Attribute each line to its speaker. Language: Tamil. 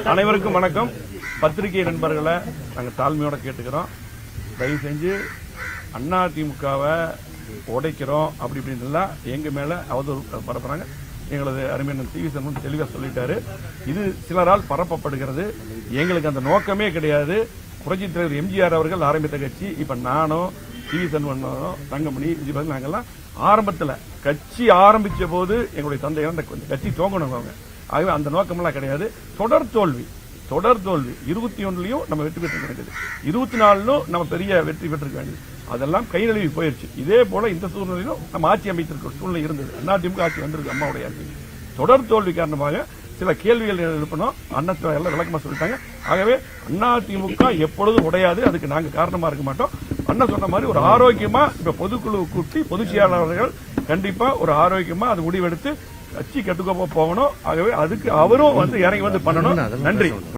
Speaker 1: அனைவருக்கும் வணக்கம். பத்திரிகை நண்பர்களை நாங்கள் தாழ்மையோட கேட்டுக்கிறோம். தயவு செஞ்சு அதிமுகவை உடைக்கிறோம் அப்படி இப்படின்லாம் எங்க மேல அவதூறு பரப்புறாங்க. எங்களது அருமையான டிவி சண்முகம் தெளிவா சொல்லிட்டாரு. இது சிலரால் பரப்பப்படுகிறது. எங்களுக்கு அந்த நோக்கமே கிடையாது. புரட்சித் தலைவர் எம்ஜிஆர் அவர்கள் ஆரம்பித்த கட்சி. இப்ப நானும் டிவி சண்முகம், தங்கமணி, விஜய் நாங்கெல்லாம் ஆரம்பத்தில் கட்சி ஆரம்பிச்ச போது எங்களுடைய தந்தை அந்த கட்சி தோங்கணும். ஆகவே அந்த நோக்கமெல்லாம் கிடையாது. தொடர் தோல்வி 21லயும் நம்ம வெற்றி பெற்று வேண்டியது, 24லும் நம்ம பெரிய வெற்றி பெற்றிருக்க வேண்டியது, அதெல்லாம் கை நழுவி போயிருச்சு. இதே போல இந்த சூழ்நிலையிலும் நம்ம ஆட்சி அமைத்திருக்க சூழ்நிலை இருந்தது. அதிமுக ஆட்சி வந்திருக்கு, அம்மாவுடைய ஆட்சி. தொடர் தோல்வி காரணமாக சில கேள்விகள் எழுப்பணும். அண்ணா எல்லாம் விளக்கமா சொல்லிட்டாங்க. ஆகவே அதிமுக எப்பொழுதும் உடையாது. அதுக்கு நாங்க காரணமா இருக்க மாட்டோம். அண்ணா சொன்ன மாதிரி ஒரு ஆரோக்கியமா இப்ப பொதுக்குழு கூட்டி பொதுச் செயலாளர்கள் கண்டிப்பா ஒரு ஆரோக்கியமா அது முடிவெடுத்து கட்சி கட்டுக்கோப்பா போகணும். ஆகவே அதுக்கு அவரும் இறங்கி பண்ணணும். நன்றி.